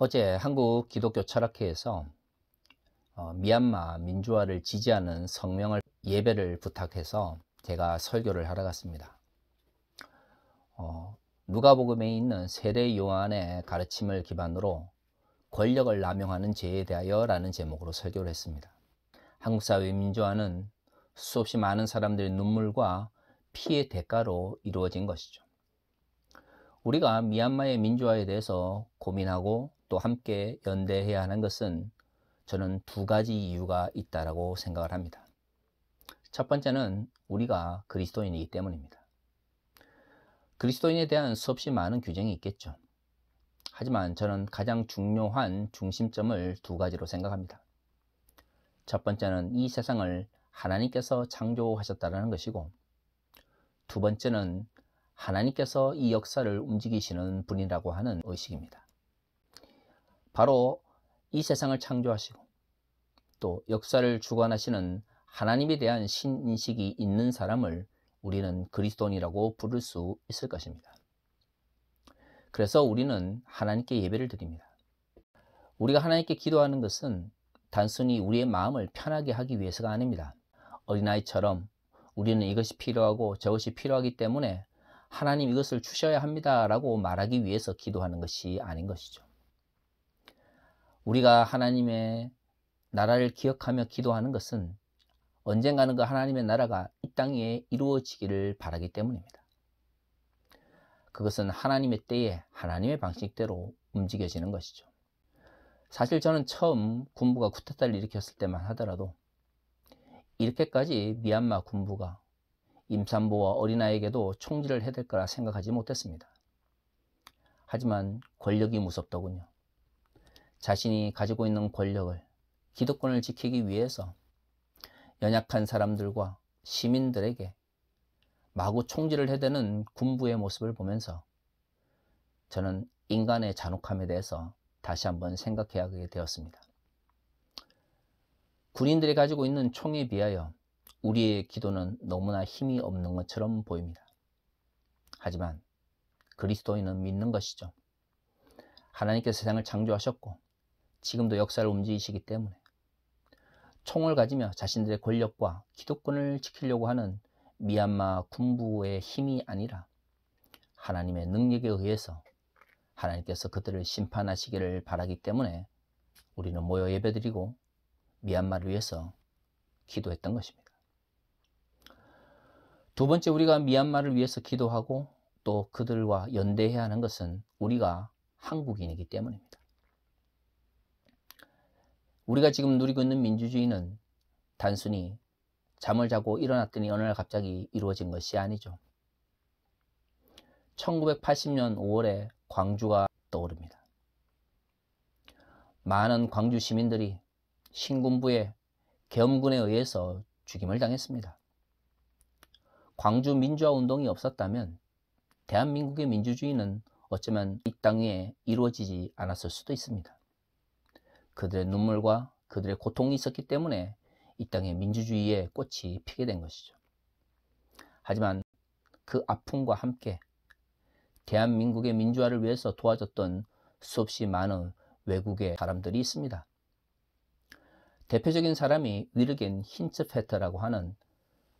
어제 한국 기독교 철학회에서 미얀마 민주화를 지지하는 성명을 예배를 부탁해서 제가 설교를 하러 갔습니다. 누가복음에 있는 세례 요한의 가르침을 기반으로 권력을 남용하는 죄에 대하여 라는 제목으로 설교를 했습니다. 한국 사회의 민주화는 수없이 많은 사람들의 눈물과 피의 대가로 이루어진 것이죠. 우리가 미얀마의 민주화에 대해서 고민하고 또 함께 연대해야 하는 것은 저는 두 가지 이유가 있다고 생각을 합니다. 첫 번째는 우리가 그리스도인이기 때문입니다. 그리스도인에 대한 수없이 많은 규정이 있겠죠. 하지만 저는 가장 중요한 중심점을 두 가지로 생각합니다. 첫 번째는 이 세상을 하나님께서 창조하셨다는 것이고, 두 번째는 하나님께서 이 역사를 움직이시는 분이라고 하는 의식입니다. 바로 이 세상을 창조하시고 또 역사를 주관하시는 하나님에 대한 신인식이 있는 사람을 우리는 그리스도인이라고 부를 수 있을 것입니다. 그래서 우리는 하나님께 예배를 드립니다. 우리가 하나님께 기도하는 것은 단순히 우리의 마음을 편하게 하기 위해서가 아닙니다. 어린아이처럼 우리는 이것이 필요하고 저것이 필요하기 때문에 하나님 이것을 주셔야 합니다 라고 말하기 위해서 기도하는 것이 아닌 것이죠. 우리가 하나님의 나라를 기억하며 기도하는 것은 언젠가는 그 하나님의 나라가 이 땅에 이루어지기를 바라기 때문입니다. 그것은 하나님의 때에 하나님의 방식대로 움직여지는 것이죠. 사실 저는 처음 군부가 쿠데타를 일으켰을 때만 하더라도 이렇게까지 미얀마 군부가 임산부와 어린아이에게도 총질을 해댈 거라 생각하지 못했습니다. 하지만 권력이 무섭더군요. 자신이 가지고 있는 권력을, 기득권을 지키기 위해서 연약한 사람들과 시민들에게 마구 총질을 해대는 군부의 모습을 보면서 저는 인간의 잔혹함에 대해서 다시 한번 생각해야 하게 되었습니다. 군인들이 가지고 있는 총에 비하여 우리의 기도는 너무나 힘이 없는 것처럼 보입니다. 하지만 그리스도인은 믿는 것이죠. 하나님께서 세상을 창조하셨고 지금도 역사를 움직이시기 때문에 총을 가지며 자신들의 권력과 기득권을 지키려고 하는 미얀마 군부의 힘이 아니라 하나님의 능력에 의해서 하나님께서 그들을 심판하시기를 바라기 때문에 우리는 모여 예배드리고 미얀마를 위해서 기도했던 것입니다. 두 번째, 우리가 미얀마를 위해서 기도하고 또 그들과 연대해야 하는 것은 우리가 한국인이기 때문입니다. 우리가 지금 누리고 있는 민주주의는 단순히 잠을 자고 일어났더니 어느 날 갑자기 이루어진 것이 아니죠. 1980년 5월에 광주가 떠오릅니다. 많은 광주 시민들이 신군부의 계엄군에 의해서 죽임을 당했습니다. 광주 민주화 운동이 없었다면 대한민국의 민주주의는 어쩌면 이 땅 위에 이루어지지 않았을 수도 있습니다. 그들의 눈물과 그들의 고통이 있었기 때문에 이 땅에 민주주의의 꽃이 피게 된 것이죠. 하지만 그 아픔과 함께 대한민국의 민주화를 위해서 도와줬던 수없이 많은 외국의 사람들이 있습니다. 대표적인 사람이 위르겐 힌츠페트라고 하는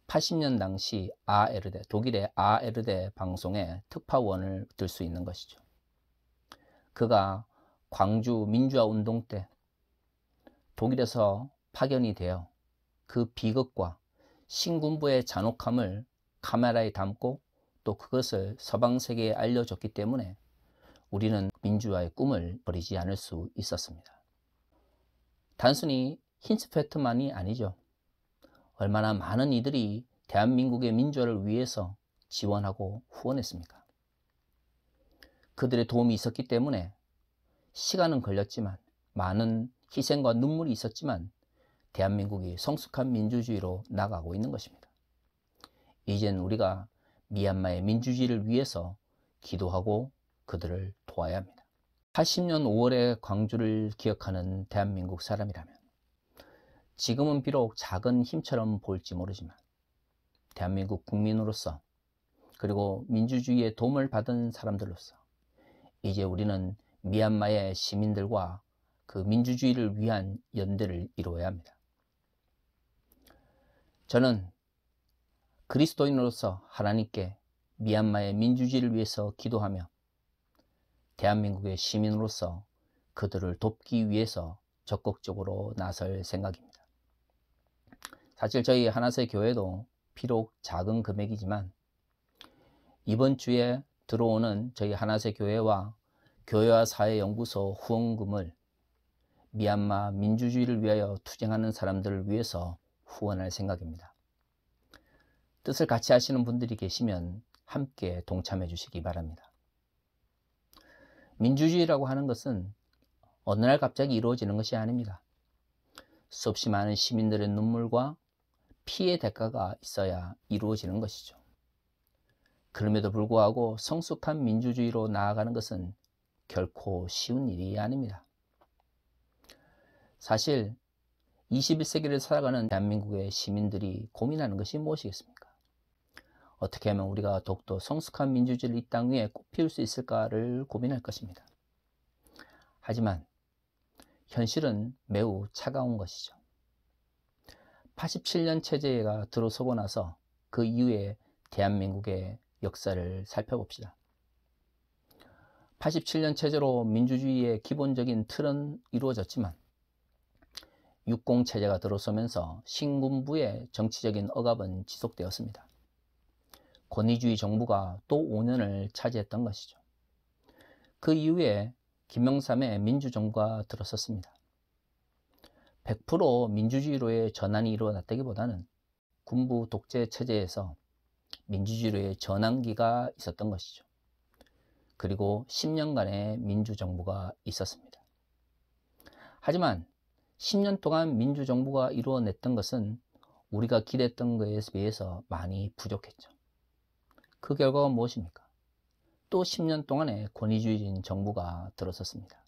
80년 당시 ARD, 독일의 ARD 방송의 특파원을 들 수 있는 것이죠. 그가 광주 민주화 운동 때 독일에서 파견이 되어 그 비극과 신군부의 잔혹함을 카메라에 담고 또 그것을 서방 세계에 알려줬기 때문에 우리는 민주화의 꿈을 버리지 않을 수 있었습니다. 단순히 힌츠페트만이 아니죠. 얼마나 많은 이들이 대한민국의 민주화를 위해서 지원하고 후원했습니까? 그들의 도움이 있었기 때문에 시간은 걸렸지만 많은 희생과 눈물이 있었지만 대한민국이 성숙한 민주주의로 나가고 있는 것입니다. 이젠 우리가 미얀마의 민주주의를 위해서 기도하고 그들을 도와야 합니다. 80년 5월의 광주를 기억하는 대한민국 사람이라면 지금은 비록 작은 힘처럼 보일지 모르지만 대한민국 국민으로서 그리고 민주주의의 도움을 받은 사람들로서 이제 우리는 미얀마의 시민들과 그 민주주의를 위한 연대를 이루어야 합니다. 저는 그리스도인으로서 하나님께 미얀마의 민주주의를 위해서 기도하며 대한민국의 시민으로서 그들을 돕기 위해서 적극적으로 나설 생각입니다. 사실 저희 하나세 교회도 비록 작은 금액이지만 이번 주에 들어오는 저희 하나세 교회와 교회와 사회연구소 후원금을 미얀마 민주주의를 위하여 투쟁하는 사람들을 위해서 후원할 생각입니다. 뜻을 같이 하시는 분들이 계시면 함께 동참해 주시기 바랍니다. 민주주의라고 하는 것은 어느 날 갑자기 이루어지는 것이 아닙니다. 수없이 많은 시민들의 눈물과 피의 대가가 있어야 이루어지는 것이죠. 그럼에도 불구하고 성숙한 민주주의로 나아가는 것은 결코 쉬운 일이 아닙니다. 사실 21세기를 살아가는 대한민국의 시민들이 고민하는 것이 무엇이겠습니까? 어떻게 하면 우리가 더욱더 성숙한 민주주의를 이 땅 위에 꽃피울 수 있을까를 고민할 것입니다. 하지만 현실은 매우 차가운 것이죠. 87년 체제가 들어서고 나서 그 이후에 대한민국의 역사를 살펴봅시다. 87년 체제로 민주주의의 기본적인 틀은 이루어졌지만 60 체제가 들어서면서 신군부의 정치적인 억압은 지속되었습니다. 권위주의 정부가 또 5년을 차지했던 것이죠. 그 이후에 김영삼의 민주정부가 들어섰습니다. 100% 민주주의로의 전환이 일어났다기보다는 군부 독재 체제에서 민주주의로의 전환기가 있었던 것이죠. 그리고 10년간의 민주정부가 있었습니다. 하지만 10년 동안 민주정부가 이루어냈던 것은 우리가 기대했던 것에 비해서 많이 부족했죠. 그 결과가 무엇입니까? 또 10년 동안의 권위주의적인 정부가 들어섰습니다.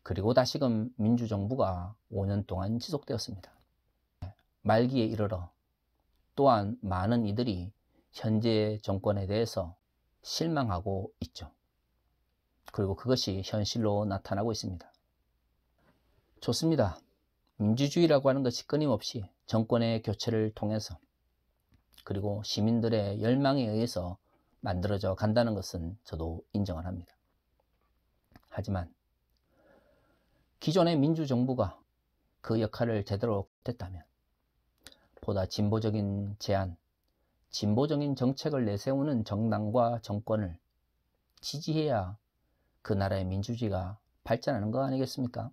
그리고 다시금 민주정부가 5년 동안 지속되었습니다. 말기에 이르러 또한 많은 이들이 현재 정권에 대해서 실망하고 있죠. 그리고 그것이 현실로 나타나고 있습니다. 좋습니다. 민주주의라고 하는 것이 끊임없이 정권의 교체를 통해서 그리고 시민들의 열망에 의해서 만들어져 간다는 것은 저도 인정을 합니다. 하지만 기존의 민주정부가 그 역할을 제대로 못했다면 보다 진보적인 제안, 진보적인 정책을 내세우는 정당과 정권을 지지해야 그 나라의 민주주의가 발전하는 거 아니겠습니까?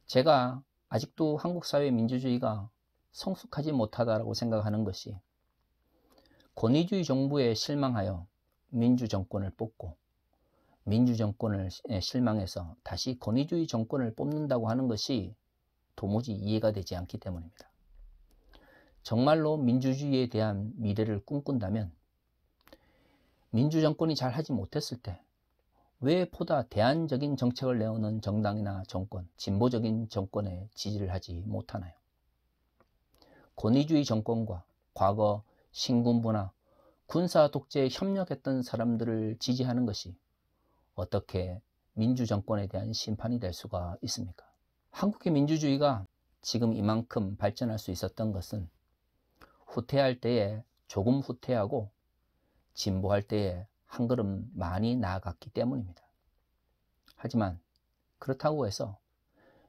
제가 아직도 한국 사회의 민주주의가 성숙하지 못하다고 생각하는 것이 권위주의 정부에 실망하여 민주정권을 뽑고 민주정권을 실망해서 다시 권위주의 정권을 뽑는다고 하는 것이 도무지 이해가 되지 않기 때문입니다. 정말로 민주주의에 대한 미래를 꿈꾼다면 민주정권이 잘 하지 못했을 때 왜 보다 대안적인 정책을 내오는 정당이나 정권, 진보적인 정권에 지지를 하지 못하나요? 권위주의 정권과 과거 신군부나 군사 독재에 협력했던 사람들을 지지하는 것이 어떻게 민주정권에 대한 심판이 될 수가 있습니까? 한국의 민주주의가 지금 이만큼 발전할 수 있었던 것은 후퇴할 때에 조금 후퇴하고 진보할 때에 한 걸음 많이 나아갔기 때문입니다. 하지만 그렇다고 해서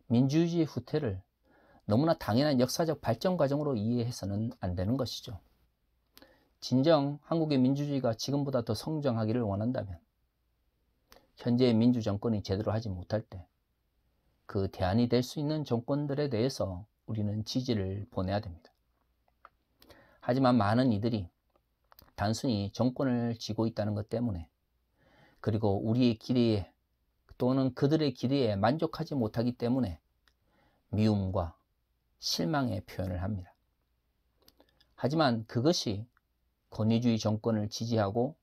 민주주의 후퇴를 너무나 당연한 역사적 발전 과정으로 이해해서는 안 되는 것이죠. 진정 한국의 민주주의가 지금보다 더 성장하기를 원한다면 현재의 민주정권이 제대로 하지 못할 때 그 대안이 될 수 있는 정권들에 대해서 우리는 지지를 보내야 됩니다. 하지만 많은 이들이 단순히 정권을 쥐고 있다는 것 때문에 그리고 우리의 기대에 또는 그들의 기대에 만족하지 못하기 때문에 미움과 실망의 표현을 합니다. 하지만 그것이 권위주의 정권을 지지하고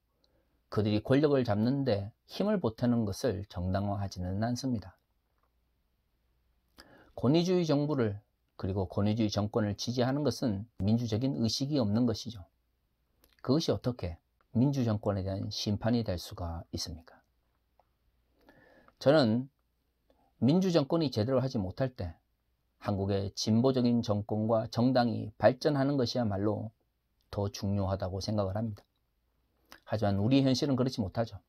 그들이 권력을 잡는데 힘을 보태는 것을 정당화하지는 않습니다. 권위주의 정부를 그리고 권위주의 정권을 지지하는 것은 민주적인 의식이 없는 것이죠. 그것이 어떻게 민주정권에 대한 심판이 될 수가 있습니까? 저는 민주정권이 제대로 하지 못할 때 한국의 진보적인 정권과 정당이 발전하는 것이야말로 더 중요하다고 생각을 합니다. 하지만 우리 현실은 그렇지 못하죠.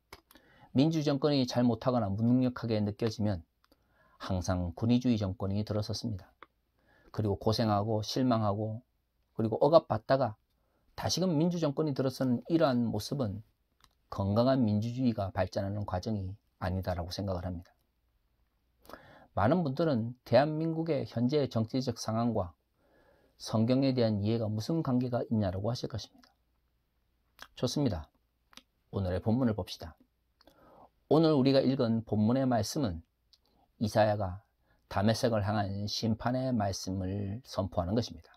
민주정권이 잘못하거나 무능력하게 느껴지면 항상 군의주의 정권이 들어섰습니다. 그리고 고생하고 실망하고 그리고 억압받다가 다시금 민주정권이 들어서는 이러한 모습은 건강한 민주주의가 발전하는 과정이 아니다라고 생각을 합니다. 많은 분들은 대한민국의 현재 정치적 상황과 성경에 대한 이해가 무슨 관계가 있냐라고 하실 것입니다. 좋습니다. 오늘의 본문을 봅시다. 오늘 우리가 읽은 본문의 말씀은 이사야가 다메섹을 향한 심판의 말씀을 선포하는 것입니다.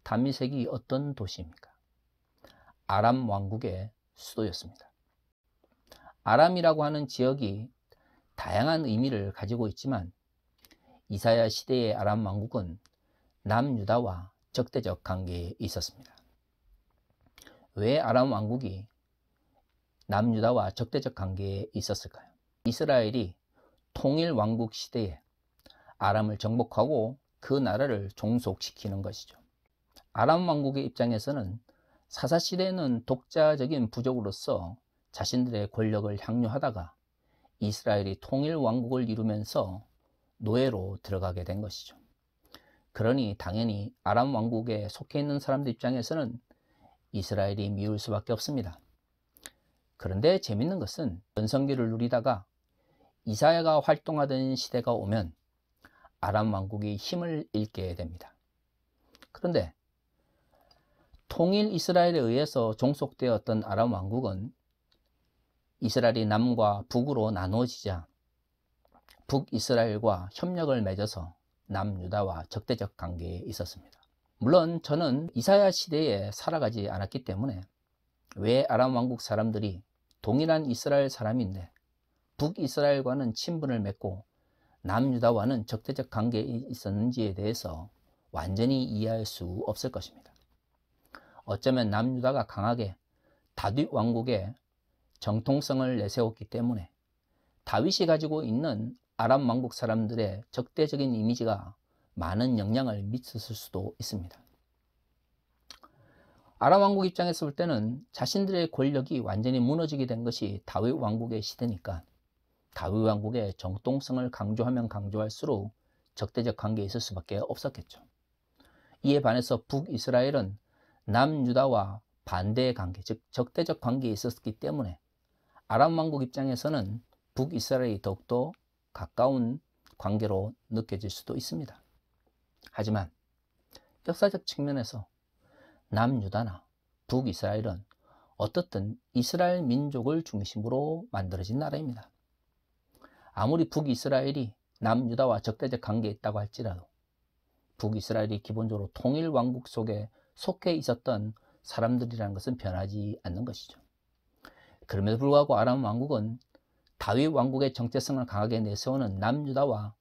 다메섹이 어떤 도시입니까? 아람 왕국의 수도였습니다. 아람이라고 하는 지역이 다양한 의미를 가지고 있지만 이사야 시대의 아람 왕국은 남유다와 적대적 관계에 있었습니다. 왜 아람 왕국이 남유다와 적대적 관계에 있었을까요? 이스라엘이 통일 왕국 시대에 아람을 정복하고 그 나라를 종속시키는 것이죠. 아람 왕국의 입장에서는 사사시대에는 독자적인 부족으로서 자신들의 권력을 향유하다가 이스라엘이 통일 왕국을 이루면서 노예로 들어가게 된 것이죠. 그러니 당연히 아람 왕국에 속해 있는 사람들 입장에서는 이스라엘이 미울 수밖에 없습니다. 그런데 재밌는 것은 전성기를 누리다가 이사야가 활동하던 시대가 오면 아람 왕국이 힘을 잃게 됩니다. 그런데 통일 이스라엘에 의해서 종속되었던 아람 왕국은 이스라엘이 남과 북으로 나누어지자 북이스라엘과 협력을 맺어서 남유다와 적대적 관계에 있었습니다. 물론 저는 이사야 시대에 살아가지 않았기 때문에 왜 아람 왕국 사람들이 동일한 이스라엘 사람인데 북이스라엘과는 친분을 맺고 남유다와는 적대적 관계에 있었는지에 대해서 완전히 이해할 수 없을 것입니다. 어쩌면 남유다가 강하게 다윗 왕국의 정통성을 내세웠기 때문에 다윗이 가지고 있는 아람 왕국 사람들의 적대적인 이미지가 많은 영향을 미쳤을 수도 있습니다. 아람 왕국 입장에서 볼 때는 자신들의 권력이 완전히 무너지게 된 것이 다윗 왕국의 시대니까 다윗 왕국의 정통성을 강조하면 강조할수록 적대적 관계에 있을 수밖에 없었겠죠. 이에 반해서 북이스라엘은 남유다와 반대의 관계, 즉 적대적 관계에 있었기 때문에 아람 왕국 입장에서는 북이스라엘이 더욱더 가까운 관계로 느껴질 수도 있습니다. 하지만 역사적 측면에서 남유다나 북이스라엘은 어떻든 이스라엘 민족을 중심으로 만들어진 나라입니다. 아무리 북이스라엘이 남유다와 적대적 관계에 있다고 할지라도 북이스라엘이 기본적으로 통일 왕국 속에 속해 있었던 사람들이라는 것은 변하지 않는 것이죠. 그럼에도 불구하고 아람 왕국은 다윗 왕국의 정체성을 강하게 내세우는 남유다와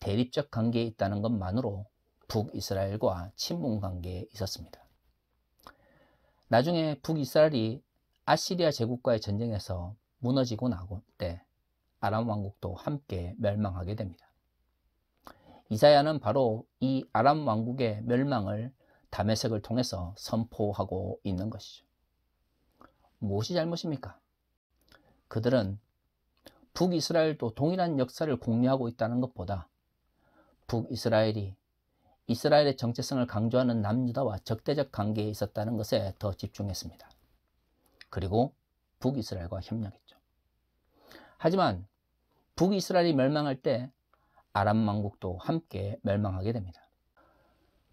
대립적 관계에 있다는 것만으로 북이스라엘과 친분 관계에 있었습니다. 나중에 북이스라엘이 아시리아 제국과의 전쟁에서 무너지고 나고 때 아람 왕국도 함께 멸망하게 됩니다. 이사야는 바로 이 아람 왕국의 멸망을 다메섹을 통해서 선포하고 있는 것이죠. 무엇이 잘못입니까? 그들은 북이스라엘도 동일한 역사를 공유하고 있다는 것보다 북이스라엘이 이스라엘의 정체성을 강조하는 남유다와 적대적 관계에 있었다는 것에 더 집중했습니다. 그리고 북이스라엘과 협력했죠. 하지만 북이스라엘이 멸망할 때 아람 왕국도 함께 멸망하게 됩니다.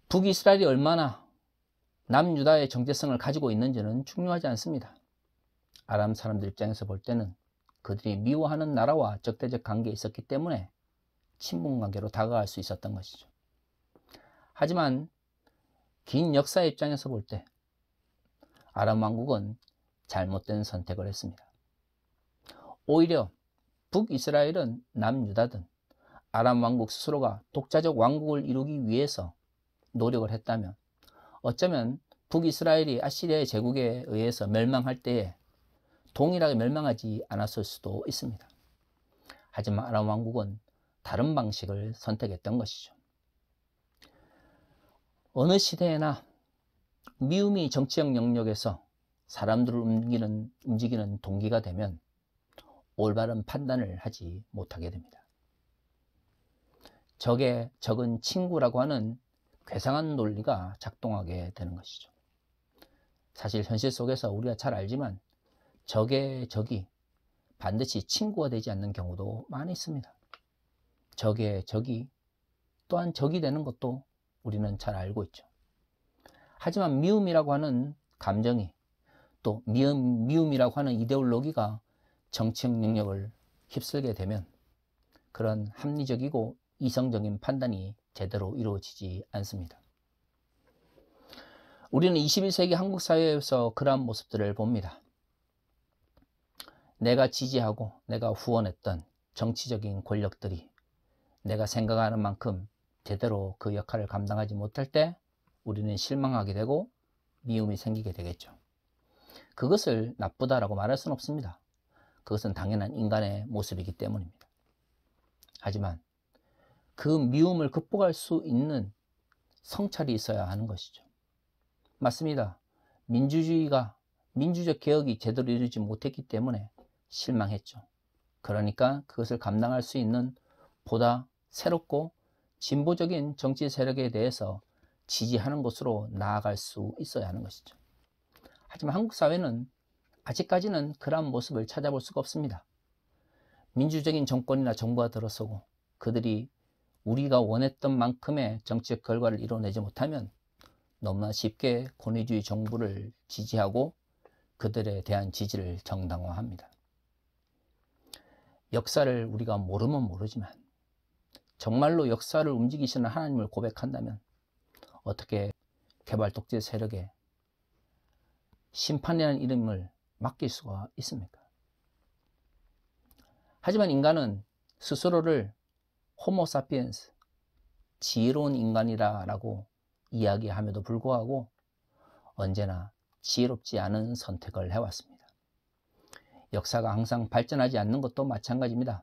북이스라엘이 얼마나 남유다의 정체성을 가지고 있는지는 중요하지 않습니다. 아람 사람들 입장에서 볼 때는 그들이 미워하는 나라와 적대적 관계에 있었기 때문에 친분 관계로 다가갈 수 있었던 것이죠. 하지만 긴 역사의 입장에서 볼 때 아람 왕국은 잘못된 선택을 했습니다. 오히려 북이스라엘은 남유다든 아람 왕국 스스로가 독자적 왕국을 이루기 위해서 노력을 했다면 어쩌면 북이스라엘이 아시리아의 제국에 의해서 멸망할 때에 동일하게 멸망하지 않았을 수도 있습니다. 하지만 아람 왕국은 다른 방식을 선택했던 것이죠. 어느 시대에나 미움이 정치적 영역에서 사람들을 움직이는 동기가 되면 올바른 판단을 하지 못하게 됩니다. 적은 친구라고 하는 괴상한 논리가 작동하게 되는 것이죠. 사실 현실 속에서 우리가 잘 알지만 적이 반드시 친구가 되지 않는 경우도 많이 있습니다. 적이 또한 적이 되는 것도 우리는 잘 알고 있죠. 하지만 미움이라고 하는 감정이 또 미움이라고 하는 이데올로기가 정치적 영역을 휩쓸게 되면 그런 합리적이고 이성적인 판단이 제대로 이루어지지 않습니다. 우리는 21세기 한국 사회에서 그러한 모습들을 봅니다. 내가 지지하고 내가 후원했던 정치적인 권력들이 내가 생각하는 만큼 제대로 그 역할을 감당하지 못할 때 우리는 실망하게 되고 미움이 생기게 되겠죠. 그것을 나쁘다라고 말할 수는 없습니다. 그것은 당연한 인간의 모습이기 때문입니다. 하지만 그 미움을 극복할 수 있는 성찰이 있어야 하는 것이죠. 맞습니다. 민주적 개혁이 제대로 이루어지지 못했기 때문에 실망했죠. 그러니까 그것을 감당할 수 있는 보다 새롭고 진보적인 정치 세력에 대해서 지지하는 것으로 나아갈 수 있어야 하는 것이죠. 하지만 한국 사회는 아직까지는 그러한 모습을 찾아볼 수가 없습니다. 민주적인 정권이나 정부가 들어서고 그들이 우리가 원했던 만큼의 정치적 결과를 이뤄내지 못하면 너무나 쉽게 권위주의 정부를 지지하고 그들에 대한 지지를 정당화합니다. 역사를 우리가 모르면 모르지만 정말로 역사를 움직이시는 하나님을 고백한다면 어떻게 개발 독재 세력에 심판이라는 이름을 맡길 수가 있습니까? 하지만 인간은 스스로를 호모사피엔스, 지혜로운 인간이라고 이야기함에도 불구하고 언제나 지혜롭지 않은 선택을 해왔습니다. 역사가 항상 발전하지 않는 것도 마찬가지입니다.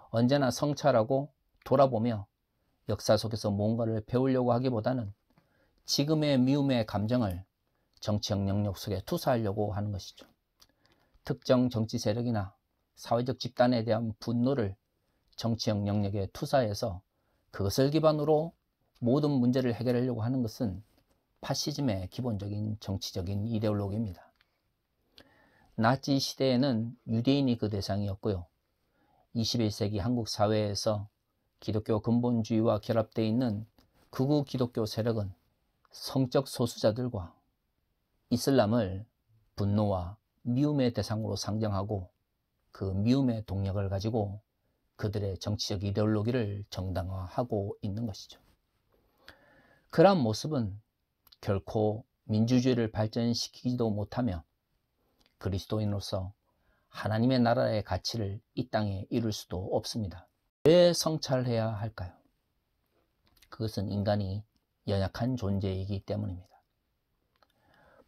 언제나 성찰하고 돌아보며 역사 속에서 뭔가를 배우려고 하기보다는 지금의 미움의 감정을 정치적 영역 속에 투사하려고 하는 것이죠. 특정 정치 세력이나 사회적 집단에 대한 분노를 정치적 영역에 투사해서 그것을 기반으로 모든 문제를 해결하려고 하는 것은 파시즘의 기본적인 정치적인 이데올로기입니다. 나치 시대에는 유대인이 그 대상이었고요. 21세기 한국 사회에서 기독교 근본주의와 결합되어 있는 극우 기독교 세력은 성적 소수자들과 이슬람을 분노와 미움의 대상으로 상정하고 그 미움의 동력을 가지고 그들의 정치적 이데올로기를 정당화하고 있는 것이죠. 그러한 모습은 결코 민주주의를 발전시키지도 못하며 그리스도인으로서 하나님의 나라의 가치를 이 땅에 이룰 수도 없습니다. 왜 성찰해야 할까요? 그것은 인간이 연약한 존재이기 때문입니다.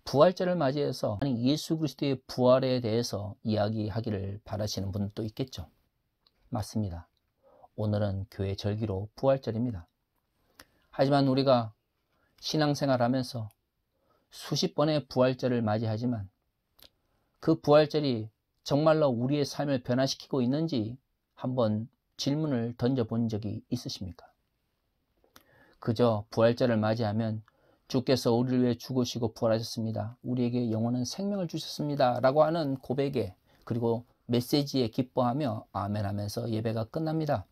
부활절을 맞이해서 예수 그리스도의 부활에 대해서 이야기하기를 바라시는 분들도 있겠죠. 맞습니다. 오늘은 교회 절기로 부활절입니다. 하지만 우리가 신앙생활하면서 수십 번의 부활절을 맞이하지만 그 부활절이 정말로 우리의 삶을 변화시키고 있는지 한번 질문을 던져본 적이 있으십니까? 그저 부활절을 맞이하면 주께서 우리를 위해 죽으시고 부활하셨습니다. 우리에게 영원한 생명을 주셨습니다. 라고 하는 고백에 그리고 메시지에 기뻐하며 아멘 하면서 예배가 끝납니다.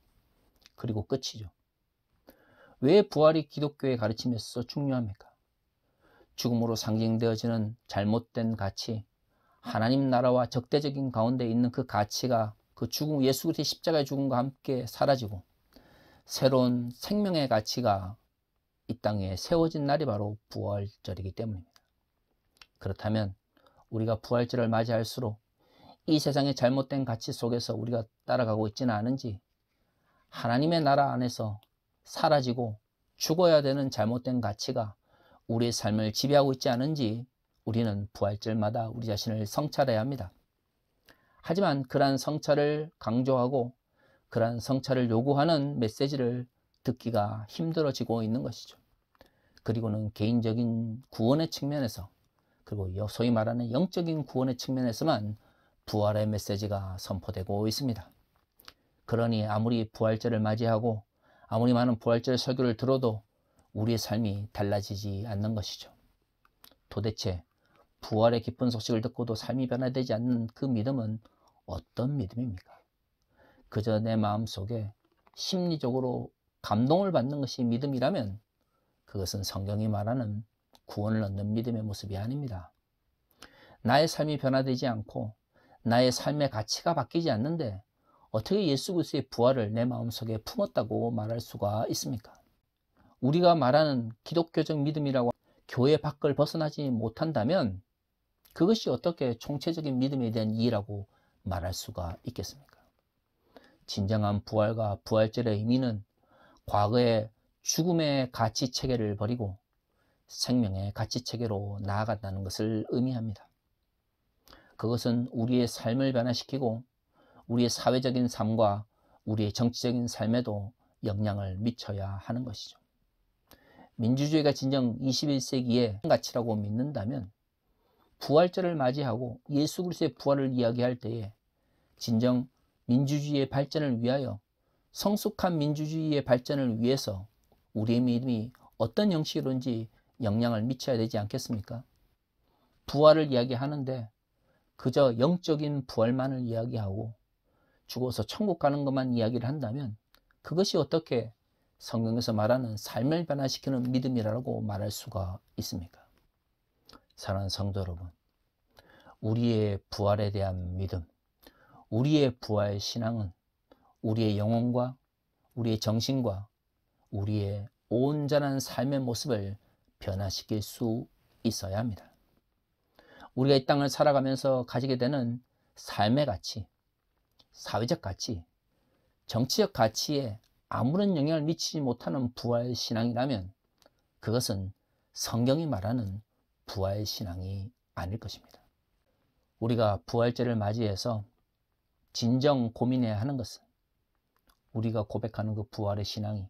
그리고 끝이죠. 왜 부활이 기독교의 가르침에서 중요합니까? 죽음으로 상징되어지는 잘못된 가치, 하나님 나라와 적대적인 가운데 있는 그 가치가 그 죽음, 예수 그리스도의 십자가의 죽음과 함께 사라지고 새로운 생명의 가치가 이 땅에 세워진 날이 바로 부활절이기 때문입니다. 그렇다면 우리가 부활절을 맞이할수록 이 세상의 잘못된 가치 속에서 우리가 따라가고 있지는 않은지, 하나님의 나라 안에서 사라지고 죽어야 되는 잘못된 가치가 우리의 삶을 지배하고 있지 않은지 우리는 부활절마다 우리 자신을 성찰해야 합니다. 하지만 그러한 성찰을 강조하고 그러한 성찰을 요구하는 메시지를 듣기가 힘들어지고 있는 것이죠. 그리고는 개인적인 구원의 측면에서, 그리고 소위 말하는 영적인 구원의 측면에서만 부활의 메시지가 선포되고 있습니다. 그러니 아무리 부활절을 맞이하고 아무리 많은 부활절 설교를 들어도 우리의 삶이 달라지지 않는 것이죠. 도대체 부활의 기쁜 소식을 듣고도 삶이 변화되지 않는 그 믿음은 어떤 믿음입니까? 그저 내 마음속에 심리적으로 감동을 받는 것이 믿음이라면 그것은 성경이 말하는 구원을 얻는 믿음의 모습이 아닙니다. 나의 삶이 변화되지 않고 나의 삶의 가치가 바뀌지 않는데 어떻게 예수 그리스도의 부활을 내 마음속에 품었다고 말할 수가 있습니까? 우리가 말하는 기독교적 믿음이라고 교회 밖을 벗어나지 못한다면 그것이 어떻게 총체적인 믿음에 대한 이해라고 말할 수가 있겠습니까? 진정한 부활과 부활절의 의미는 과거의 죽음의 가치 체계를 버리고 생명의 가치 체계로 나아간다는 것을 의미합니다. 그것은 우리의 삶을 변화시키고 우리의 사회적인 삶과 우리의 정치적인 삶에도 영향을 미쳐야 하는 것이죠. 민주주의가 진정 21세기의 가치라고 믿는다면 부활절을 맞이하고 예수 그리스도의 부활을 이야기할 때에 진정 민주주의의 발전을 위하여, 성숙한 민주주의의 발전을 위해서 우리의 믿음이 어떤 형식으로인지 영향을 미쳐야 되지 않겠습니까? 부활을 이야기하는데 그저 영적인 부활만을 이야기하고 죽어서 천국 가는 것만 이야기를 한다면 그것이 어떻게 성경에서 말하는 삶을 변화시키는 믿음이라고 말할 수가 있습니까? 사랑하는 성도 여러분, 우리의 부활에 대한 믿음, 우리의 부활 신앙은 우리의 영혼과 우리의 정신과 우리의 온전한 삶의 모습을 변화시킬 수 있어야 합니다. 우리가 이 땅을 살아가면서 가지게 되는 삶의 가치, 사회적 가치, 정치적 가치에 아무런 영향을 미치지 못하는 부활 신앙이라면 그것은 성경이 말하는 부활 신앙이 아닐 것입니다. 우리가 부활절을 맞이해서 진정 고민해야 하는 것은 우리가 고백하는 그 부활의 신앙이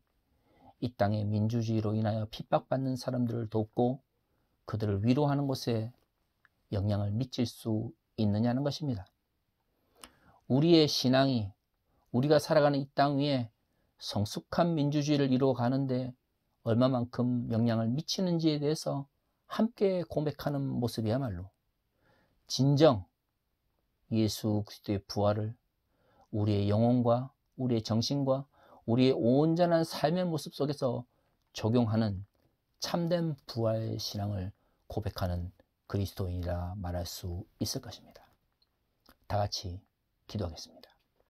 이 땅의 민주주의로 인하여 핍박받는 사람들을 돕고 그들을 위로하는 곳에 영향을 미칠 수 있느냐는 것입니다. 우리의 신앙이 우리가 살아가는 이 땅 위에 성숙한 민주주의를 이루어가는데 얼마만큼 영향을 미치는지에 대해서 함께 고백하는 모습이야말로 진정 예수 그리스도의 부활을 우리의 영혼과 우리의 정신과 우리의 온전한 삶의 모습 속에서 적용하는 참된 부활 신앙을 고백하는 그리스도인이라 말할 수 있을 것입니다. 다 같이 기도하겠습니다.